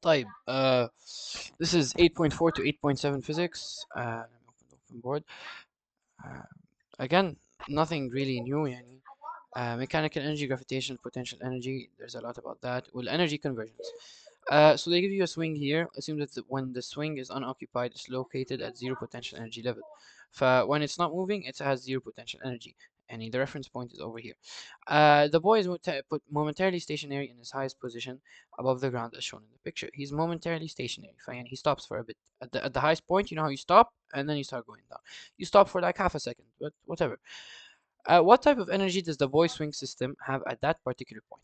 طيب this is 8.4 to 8.7 physics. Open board. Uh, again, nothing really new يعني. Mechanical energy, gravitational potential energy. There's a lot about that. Well, energy conversions. So they give you a swing here. Assume that when the swing is unoccupied, it's located at zero potential energy level. When it's not moving, it has zero potential energy. And the reference point is over here. The boy is put momentarily stationary in his highest position above the ground as shown in the picture. He's momentarily stationary. Fine. He stops for a bit. At the highest point, you know how you stop and then you start going down. You stop for like half a second, but whatever. What type of energy does the boy swing system have at that particular point?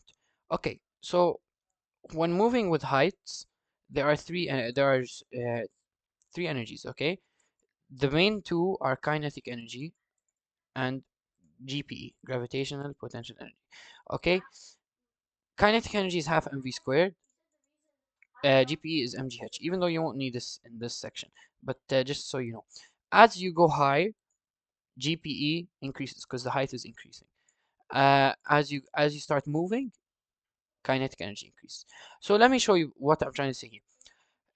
Okay, so when moving with heights, there are three energies. Okay, the main two are kinetic energy and GPE, gravitational potential energy. Okay, kinetic energy is half mv squared. GPE is mgh. Even though you won't need this in this section, but just so you know, as you go high, GPE increases because the height is increasing. As you start moving, kinetic energy increases. So let me show you what I'm trying to say here.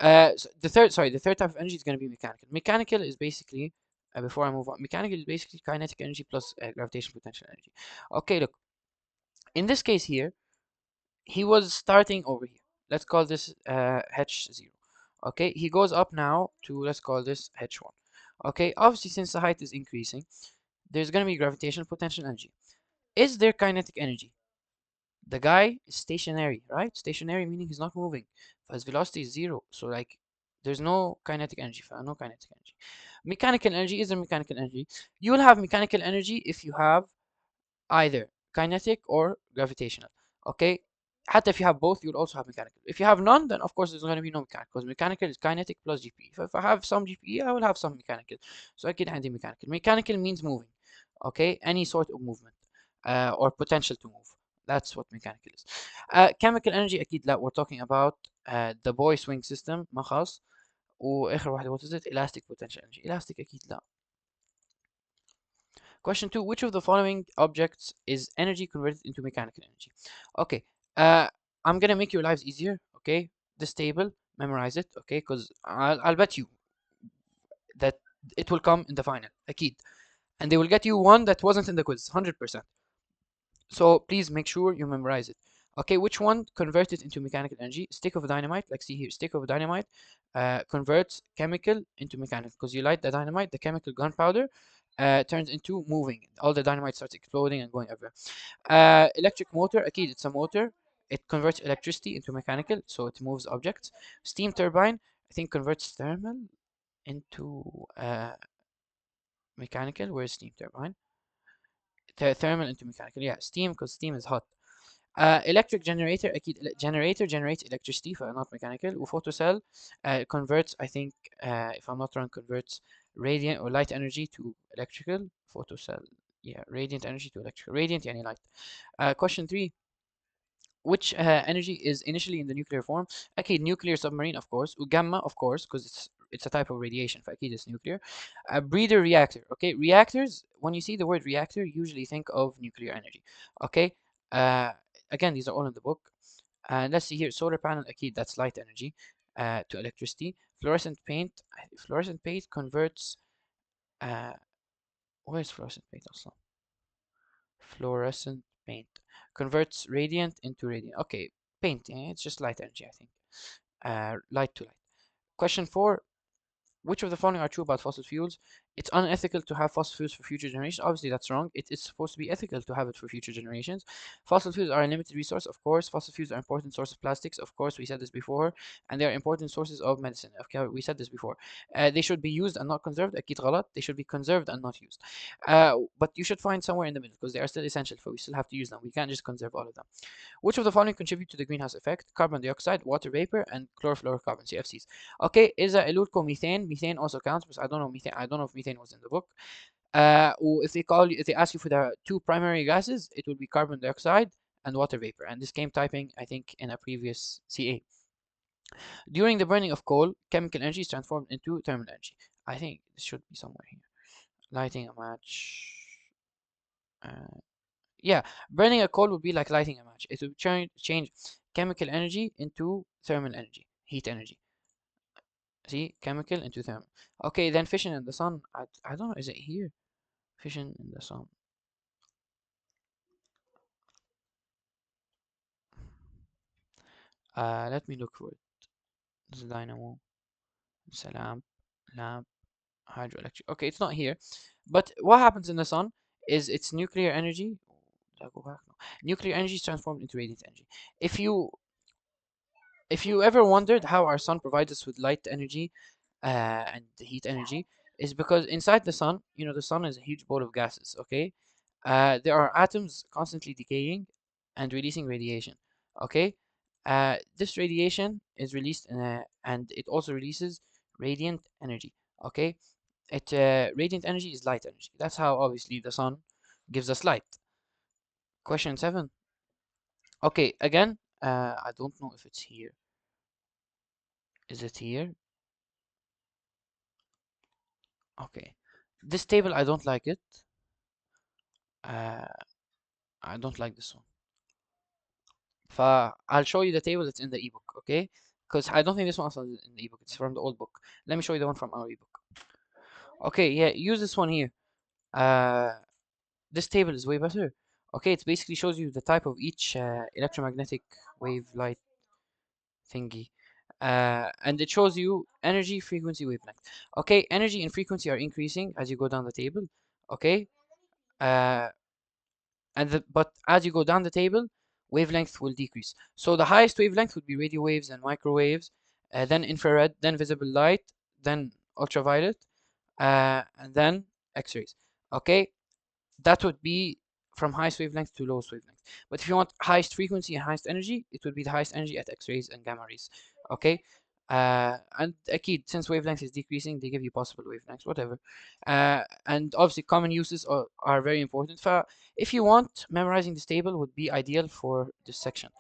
The third type of energy is going to be mechanical. Mechanical is basically, before I move on, mechanical is basically kinetic energy plus gravitational potential energy. Okay, look, in this case here, he was starting over here. Let's call this h0. Okay, he goes up now to, let's call this h1. Okay, obviously since the height is increasing, there's going to be gravitational potential energy. Is there kinetic energy? The guy is stationary, right? Stationary meaning he's not moving. His velocity is zero. So like there's no kinetic energy. No kinetic energy. Mechanical energy is a mechanical energy. You will have mechanical energy if you have either kinetic or gravitational. Okay? حتى if you have both, you'll also have mechanical. If you have none, then of course there's going to be no mechanical because mechanical is kinetic plus GPE. If I have some GPE, I will have some mechanical. So I can add mechanical. Mechanical means moving. Okay? Any sort of movement or potential to move. That's what mechanical is. Chemical energy أكيد لا. We're talking about the boy swing system ما خلاص. وآخر واحدة what is it? Elastic potential energy. Elastic أكيد لا. Question 2. Which of the following objects is energy converted into mechanical energy? Okay. Uh, I'm gonna make your lives easier. Okay. This table, memorize it. Okay, because I'll bet you that it will come in the final. أكيد. And they will get you one that wasn't in the quiz. 100%. So please make sure you memorize it. Okay, which one converted into mechanical energy? Stick of dynamite, like see here, stick of dynamite converts chemical into mechanical because you light the dynamite, the chemical gunpowder turns into moving. All the dynamite starts exploding and going everywhere. Electric motor, أكيد it's a motor. It converts electricity into mechanical, so it moves objects. Steam turbine, I think converts thermal into mechanical. Where's steam turbine? Thermal into mechanical. Yeah, steam because steam is hot. Electric generator أكيد generator generates electricity not mechanical وphoto cell converts I think if I'm not wrong converts radiant or light energy to electrical. Photo cell, yeah, radiant energy to electrical. Radiant يعني light. Question 3. Which energy is initially in the nuclear form? أكيد nuclear submarine of course. Gamma of course because it's a type of radiation فأكيد it's nuclear. Breeder reactor. Okay, reactors, when you see the word reactor usually think of nuclear energy. Okay, uh, again these are all in the book. Let's see here, solar panel أكيد that's light energy to electricity. Fluorescent paint converts uh, where's fluorescent paint أصلا? Fluorescent paint converts radiant into radiant. Okay, paint, yeah, it's just light energy, I think. Light to light. Question 4. Which of the following are true about fossil fuels? It's unethical to have fossil fuels for future generations. Obviously, that's wrong. It is supposed to be ethical to have it for future generations. Fossil fuels are a limited resource, of course. Fossil fuels are an important source of plastics, of course. We said this before. And they are important sources of medicine. Okay, we said this before. They should be used and not conserved. أكيد غلط. They should be conserved and not used. But you should find somewhere in the middle because they are still essential, but we still have to use them. We can't just conserve all of them. Which of the following contribute to the greenhouse effect? Carbon dioxide, water vapor, and chlorofluorocarbons, CFCs. Okay, إذا قالوا لكم methane, methane also counts, but I don't know methane. I don't know if methane was in the book. If they ask you for the two primary gases, it will be carbon dioxide and water vapor. And this came typing, I think, in a previous CA. During the burning of coal, chemical energy is transformed into thermal energy. I think this should be somewhere here. Lighting a match. Uh, yeah, burning a coal would be like lighting a match. It would change chemical energy into thermal energy. heat energy. See, chemical into thermal. Okay, then fission in the sun. I don't know, is it here? Fission in the sun. Let me look for it. This is dynamo. It's a lamp, hydroelectric. Okay, it's not here. But what happens in the sun is its nuclear energy. Did I go back? No. Nuclear energy is transformed into radiant energy. If you if you ever wondered how our sun provides us with light energy and the heat energy, is because inside the sun, the sun is a huge ball of gases. Okay, there are atoms constantly decaying and releasing radiation. Okay, this radiation is released and it also releases radiant energy. Okay, radiant energy is light energy. That's how obviously the sun gives us light. Question 7. Okay, again, I don't know if it's here. Is it here? Okay, this table I don't like it. Uh, I don't like this one. I'll show you the table that's in the ebook, okay? Because I don't think this one's in the ebook. It's from the old book. Let me show you the one from our ebook. Okay, yeah, use this one here. Uh, this table is way better. Okay, it basically shows you the type of each electromagnetic wave light thingy. And it shows you energy, frequency, wavelength. Okay, energy and frequency are increasing as you go down the table. Okay, uh, but as you go down the table, wavelength will decrease. So the highest wavelength would be radio waves and microwaves, then infrared, then visible light, then ultraviolet, and then X-rays. Okay, that would be from highest wavelength to lowest wavelength. But if you want highest frequency and highest energy, it would be the highest energy at X-rays and gamma rays. Okay, and akid, since wavelength is decreasing, they give you possible wavelengths, whatever. And obviously common uses are very important. If you want, memorizing this table would be ideal for this section.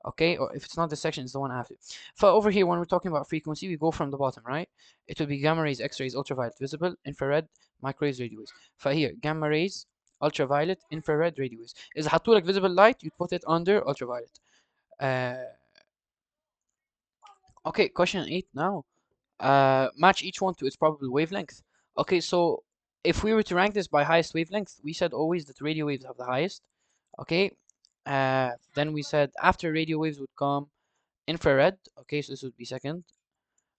Okay, or if it's not this section, it's the one after. Over here, when we're talking about frequency, we go from the bottom, right? It would be gamma rays, X-rays, ultraviolet, visible, infrared, microwaves, radio waves. here, gamma rays, ultraviolet, infrared, radio waves. إذا حطوا لك visible light, you put it under ultraviolet. Uh, okay, question 8 now. Match each one to its probable wavelength. Okay, so if we were to rank this by highest wavelength, we said always that radio waves have the highest. Okay, then we said after radio waves would come infrared. Okay, so this would be second.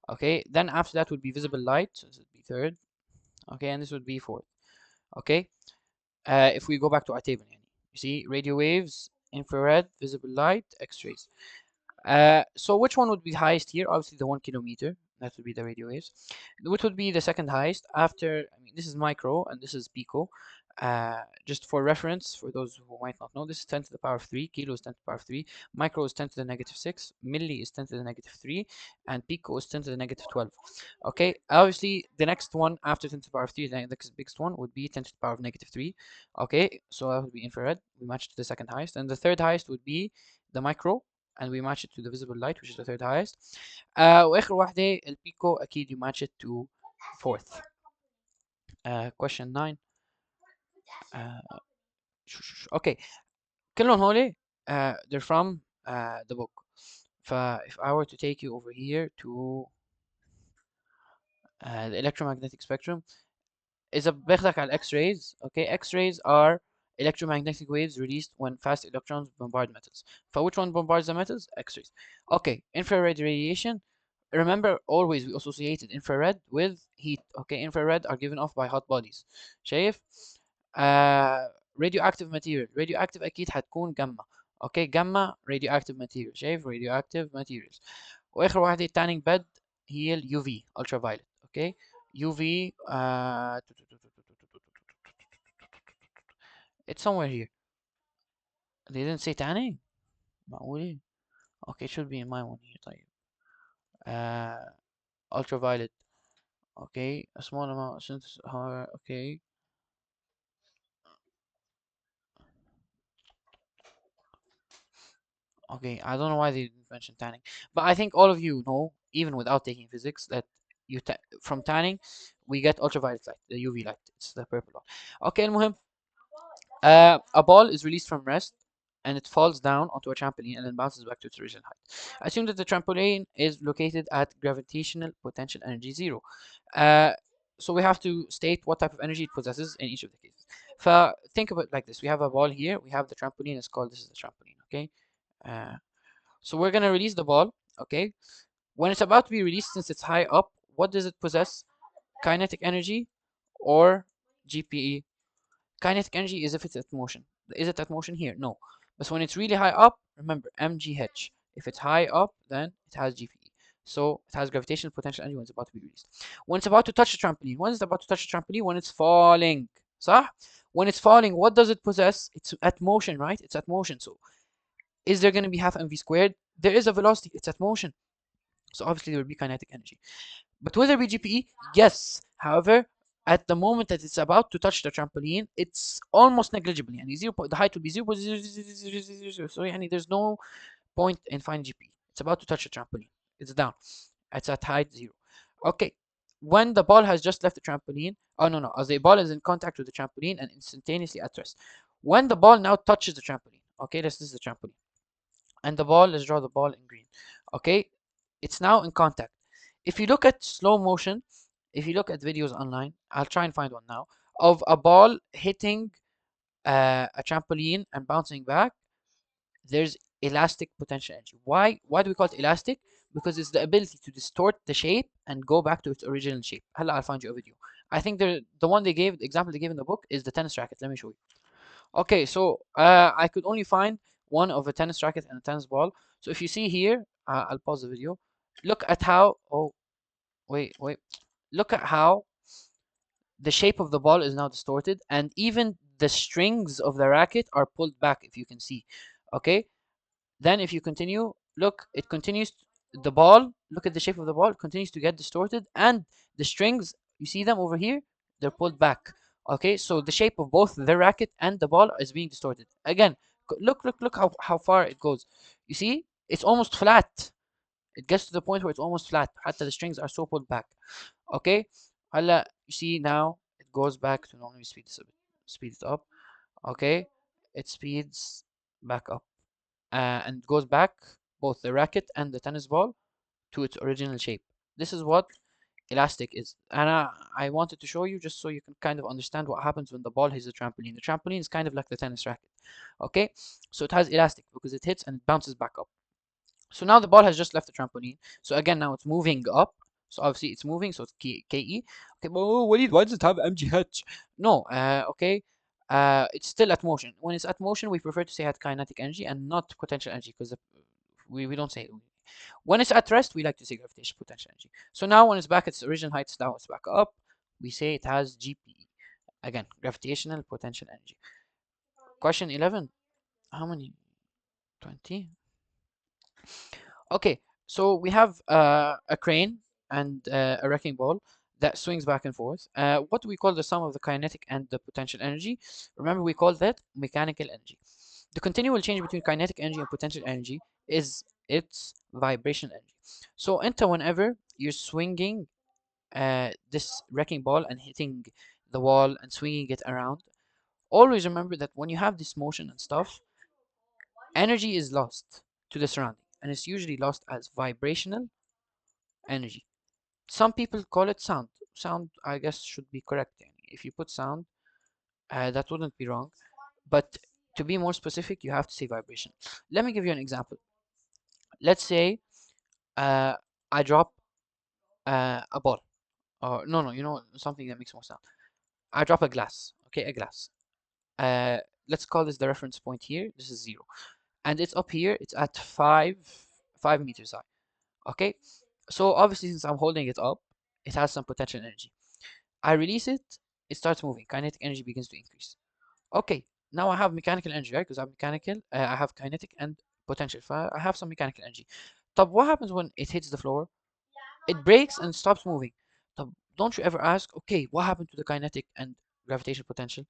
Okay, then after that would be visible light. So this would be third. Okay, and this would be fourth. Okay, if we go back to our table, you see radio waves, infrared, visible light, X-rays. So which one would be highest here? Obviously the 1 kilometer. That would be the radio waves. Which would be the second highest after, I mean, this is micro and this is pico. Just for reference, for those who might not know, this is 10 to the power of 3, kilo is 10 to the power of 3, micro is 10 to the negative 6, milli is 10 to the negative 3, and pico is 10 to the negative 12. Okay, obviously the next one after 10 to the power of 3, the next biggest one would be 10 to the power of negative 3. Okay, so that would be infrared. We match to the second highest, and the third highest would be the micro, and we match it to the visible light, which is the third highest. واخر واحدة البيكو اكيد you match it to fourth. Question 9. Okay, كلهم هولي they're from the book. If I were to take you over here to the electromagnetic spectrum, إذا باخدك على X-rays. Okay, X-rays are electromagnetic waves released when fast electrons bombard metals. Which one bombards the metals? X-rays. Okay, infrared radiation. Remember, always we associated infrared with heat. Okay, infrared are given off by hot bodies. شايف؟ radioactive material. radioactive أكيد حتكون جاما. Okay, gamma radioactive material. شايف؟ radioactive materials. وآخر واحدة tanning bed هي ال UV ultraviolet. Okay, UV it's somewhere here. They didn't say tanning. معقولة؟ Okay, it should be in my one here. طيب. Ultraviolet. Okay, a small amount since okay. Okay, I don't know why they didn't mention tanning, but I think all of you know, even without taking physics, that from tanning we get ultraviolet light, the UV light. It's the purple one. Okay, المهم, a ball is released from rest and it falls down onto a trampoline and then bounces back to its original height. Assume that the trampoline is located at gravitational potential energy 0. Uh, so we have to state what type of energy it possesses in each of the cases. Think about it like this. We have a ball here. We have the trampoline. Let's call this the trampoline, okay? Uh, so we're going to release the ball, okay? When it's about to be released, since it's high up, what does it possess? Kinetic energy or GPE? Kinetic energy is if it's at motion. Is it at motion here? No. But when it's really high up, remember MGH. If it's high up, then it has GPE. So it has gravitational potential energy when it's about to be released. When it's about to touch the trampoline, when is it about to touch the trampoline? When it's falling. صح? When it's falling, what does it possess? It's at motion, right? It's at motion. So is there going to be half mv squared? There is a velocity. It's at motion. So obviously there will be kinetic energy. But will there be GPE? Yes. However, at the moment that it's about to touch the trampoline, it's almost negligible. Yani the height will be 0.0000. So yani there's no point in finding GPE. It's about to touch the trampoline. It's down. It's at height 0. Okay. When the ball has just left the trampoline, oh no, as the ball is in contact with the trampoline and instantaneously at rest. When the ball now touches the trampoline, okay, this is the trampoline. And the ball, let's draw the ball in green. Okay, it's now in contact. If you look at slow motion, if you look at videos online, I'll try and find one now, of a ball hitting a trampoline and bouncing back, there's elastic potential energy. Why do we call it elastic? Because it's the ability to distort the shape and go back to its original shape. I'll find you a video. I think the one they gave, the example they gave in the book is the tennis racket. Let me show you. Okay, so I could only find one of a tennis racket and a tennis ball. So if you see here, I'll pause the video. Look at how, oh, wait. Look at how the shape of the ball is now distorted, and even the strings of the racket are pulled back, if you can see. Okay, then if you continue, look, it continues, the ball, look at the shape of the ball, it continues to get distorted, and the strings, you see them over here, they're pulled back. Okay, so the shape of both the racket and the ball is being distorted. Again, look how far it goes. You see, it's almost flat. It gets to the point where it's almost flat. حتى the strings are so pulled back. Okay, هلا you see now it goes back to normal. Speed this a bit, speed it up. Okay, it speeds back up and goes back, both the racket and the tennis ball, to its original shape. This is what elastic is, and I wanted to show you just so you can kind of understand what happens when the ball hits the trampoline. The trampoline is kind of like the tennis racket. Okay, so it has elastic because it hits and it bounces back up. So now the ball has just left the trampoline. So again, now it's moving up. So obviously it's moving, so it's KE. Okay, but Walid, why does it have MGH? No, okay. It's still at motion. When it's at motion, we prefer to say at kinetic energy and not potential energy because we don't say it. When it's at rest, we like to say gravitational potential energy. So now when it's back at its original height, now it's back up, we say it has GPE. Again, gravitational potential energy. Question 11. How many? 20? Okay, so we have a crane and a wrecking ball that swings back and forth. What do we call the sum of the kinetic and the potential energy? Remember, we call that mechanical energy. The continual change between kinetic energy and potential energy is its vibration energy. So enter whenever you're swinging this wrecking ball and hitting the wall and swinging it around, always remember that when you have this motion and stuff, energy is lost to the surrounding, and it's usually lost as vibrational energy. Some people call it sound. Sound, I guess, should be correct. If you put sound, that wouldn't be wrong. But to be more specific, you have to say vibration. Let me give you an example. Let's say uh, I drop a ball. Or no, you know something that makes more sound. I drop a glass. Okay, a glass. Uh, let's call this the reference point here. This is 0, and it's up here. It's at 5 meters high. Okay, so obviously since I'm holding it up, it has some potential energy. I release it, it starts moving. Kinetic energy begins to increase. Okay, now I have mechanical energy, right? Because I have kinetic and potential. I have some mechanical energy. But what happens when it hits the floor? It breaks and stops moving. طب don't you ever ask, okay, what happened to the kinetic and gravitational potential?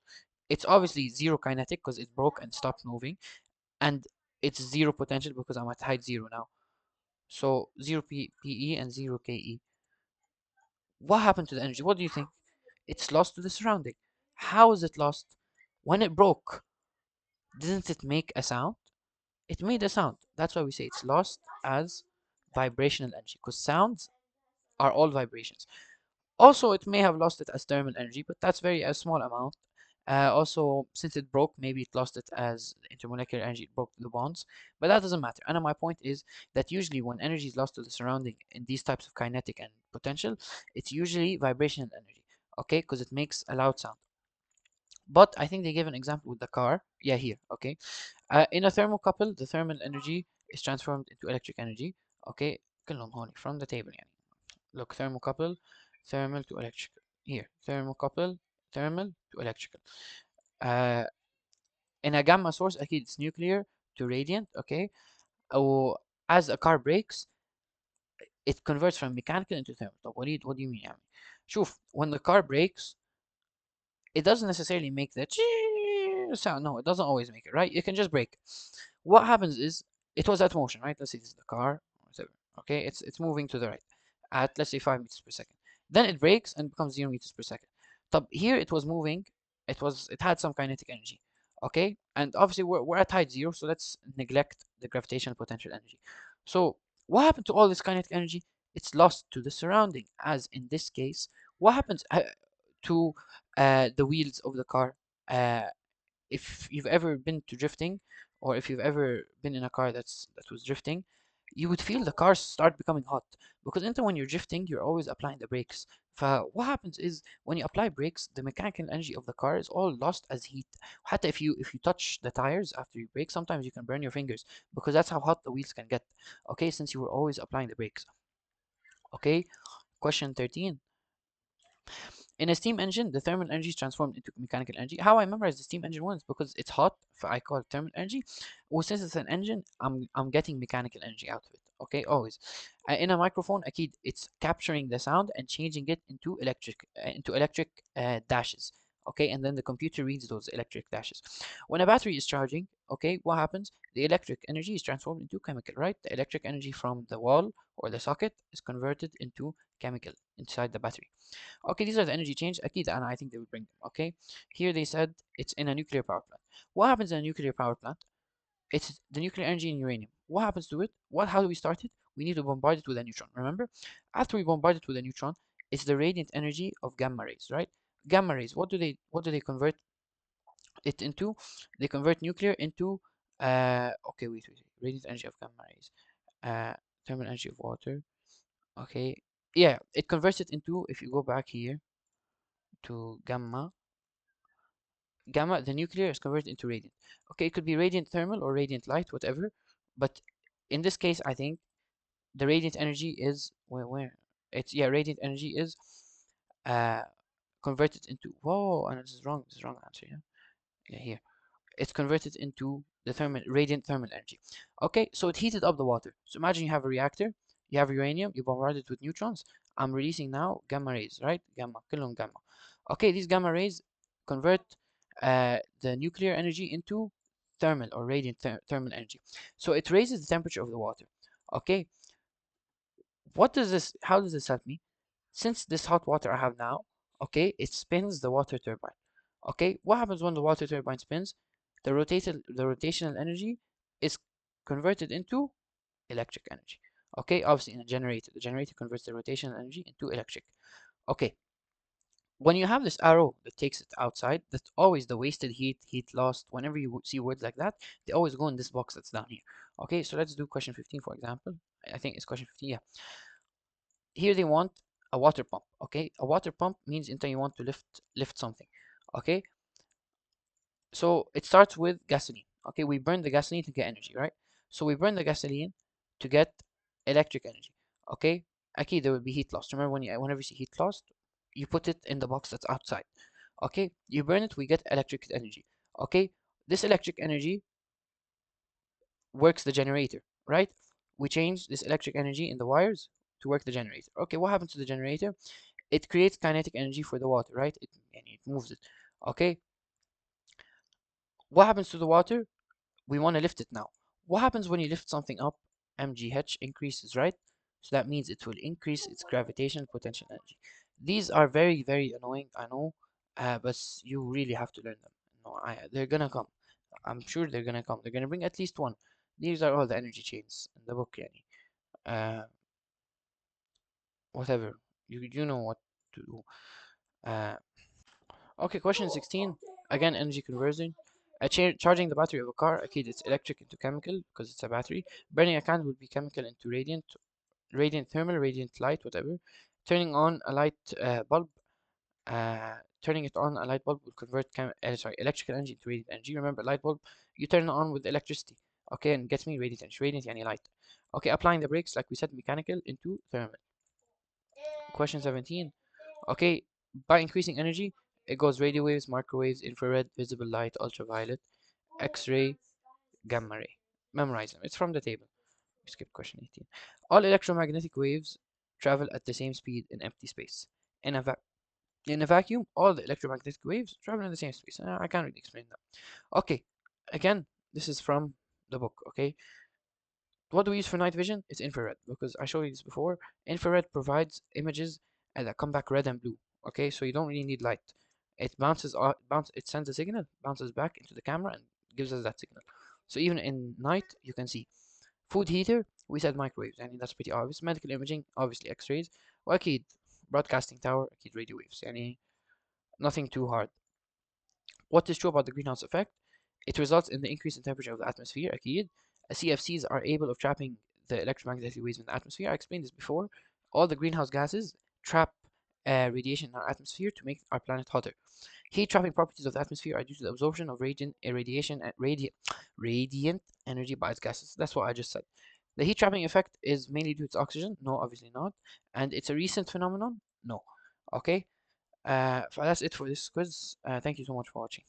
It's obviously zero kinetic because it broke and stopped moving, and it's zero potential because I'm at height 0 now. So 0 PE and 0 KE. What happened to the energy? What do you think? It's lost to the surrounding. How is it lost? When it broke, didn't it make a sound? it made a sound. That's why we say it's lost as vibrational energy, because sounds are all vibrations. Also, it may have lost it as thermal energy, but that's very a small amount. Also, since it broke, maybe it lost it as intermolecular energy, it broke the bonds, but that doesn't matter. And my point is that usually when energy is lost to the surrounding in these types of kinetic and potential, it's usually vibrational energy, okay, because it makes a loud sound. But I think they gave an example with the car. Yeah, here, okay. In a thermocouple, the thermal energy is transformed into electric energy, okay. كلهم هون from the table يعني. Look, thermocouple, thermal to electrical. Here, thermocouple, thermal to electrical. Uh, in a gamma source, أكيد it's nuclear to radiant, okay. أو as a car breaks, it converts from mechanical into thermal. طب what do you mean يعني? شوف, when the car breaks, it doesn't necessarily make the sound. No, it doesn't always make it, right? It can just break. What happens is it was at motion, right? Let's say this is the car, okay? It's moving to the right at, let's say, 5 meters per second. Then it breaks and becomes 0 meters per second. But here it was moving. It had some kinetic energy, okay? And obviously we're at height 0, so let's neglect the gravitational potential energy. So what happened to all this kinetic energy? It's lost to the surrounding. As in this case, what happens to the wheels of the car? Uh, if you've ever been to drifting, or if you've ever been in a car that was drifting, you would feel the cars start becoming hot, because when you're drifting, you're always applying the brakes. What happens is when you apply brakes, the mechanical energy of the car is all lost as heat. حتى if you touch the tires after you brake, sometimes you can burn your fingers, because that's how hot the wheels can get, okay, since you were always applying the brakes. Okay, question 13. In a steam engine, the thermal energy is transformed into mechanical energy. How I memorize the steam engine one is because it's hot, so I call it thermal energy. Or since it's an engine, I'm getting mechanical energy out of it. Okay, always. In a microphone, أكيد it's capturing the sound and changing it into electric dashes. Okay, and then the computer reads those electric dashes. When a battery is charging, okay, what happens? The electric energy is transformed into chemical, right? The electric energy from the wall or the socket is converted into chemical inside the battery. Okay, these are the energy change. أكيد and I think they would bring them. Okay, here they said it's in a nuclear power plant. What happens in a nuclear power plant? It's the nuclear energy in uranium. What happens to it? How do we start it? We need to bombard it with a neutron. Remember, after we bombard it with a neutron, it's the radiant energy of gamma rays, right? Gamma rays. What do they convert it into? They convert nuclear into okay, wait. Radiant energy of gamma rays. Uh, thermal energy of water. Okay, yeah, it converts it into, if you go back here to gamma, the nuclear is converted into radiant. Okay, it could be radiant thermal or radiant light, whatever. But in this case, I think the radiant energy is where it's, yeah, radiant energy is uh converted into, whoa, and this is wrong. This is wrong answer. Yeah, yeah, here it's converted into the radiant thermal energy. Okay, so it heated up the water. So imagine you have a reactor, you have uranium, you bombard it with neutrons. I'm releasing now gamma rays, right? Gamma, كلهم gamma. Okay, these gamma rays convert the nuclear energy into thermal or radiant thermal energy. So it raises the temperature of the water. Okay, how does this help me? Since this hot water I have now, okay, it spins the water turbine. Okay, what happens when the water turbine spins? The rotational energy is converted into electric energy. Okay, obviously in a generator, the generator converts the rotational energy into electric. Okay, when you have this arrow that takes it outside, that's always the wasted heat, heat lost. Whenever you see words like that, they always go in this box that's down here. Okay, so let's do question 15, for example. I think it's question 15, yeah. Here they want a water pump. Okay, a water pump means you want to lift something. Okay, so it starts with gasoline. Okay, we burn the gasoline to get energy, right? So we burn the gasoline to get electric energy. Okay, okay, there will be heat loss. Remember, whenever you see heat loss, you put it in the box that's outside. Okay, you burn it, we get electric energy. Okay, this electric energy works the generator, right? We change this electric energy in the wires to work the generator. Okay, what happens to the generator? It creates kinetic energy for the water, right? It moves it. Okay, what happens to the water? We want to lift it now. What happens when you lift something up? mgh increases, right? So that means it will increase its gravitational potential energy. These are very, very annoying, I know, but you really have to learn them. No, they're gonna come. I'm sure they're gonna come. They're gonna bring at least one. These are all the energy chains in the book, yani. Whatever. You know what to do. Uh, okay, question 16. Again, energy conversion. Charging the battery of a car, okay, it's electric into chemical because it's a battery. Burning a candle would be chemical into radiant thermal, radiant light, whatever. Turning on a light bulb, turning it on, a light bulb will convert electrical energy into radiant energy. Remember, light bulb, you turn it on with electricity, okay, and gets me radiant energy. Radiant, yani light. Okay, applying the brakes, like we said, mechanical into thermal. Question 17. Okay, by increasing energy, it goes radio waves, microwaves, infrared, visible light, ultraviolet, X-ray, gamma ray. Memorize them. It's from the table. We skip question 18. All electromagnetic waves travel at the same speed in empty space. In a, va- in a vacuum, all the electromagnetic waves travel in the same space. I can't really explain that. Okay, again, this is from the book, okay? What do we use for night vision? It's infrared because I showed you this before. Infrared provides images that come back red and blue. Okay, so you don't really need light. It sends a signal, bounces back into the camera, and gives us that signal. So even in night, you can see. Food heater, we said microwaves. I mean that's pretty obvious. Medical imaging, obviously X-rays. وأكيد broadcasting tower, أكيد radio waves. يعني nothing too hard. What is true about the greenhouse effect? It results in the increase in temperature of the atmosphere, أكيد. CFCs are able of trapping the electromagnetic waves in the atmosphere. I explained this before. All the greenhouse gases trap radiation in our atmosphere to make our planet hotter. Heat trapping properties of the atmosphere are due to the absorption of radiant energy by its gases. That's what I just said. The heat trapping effect is mainly due to oxygen. No, obviously not. And it's a recent phenomenon. No. Okay. That's it for this quiz. Thank you so much for watching.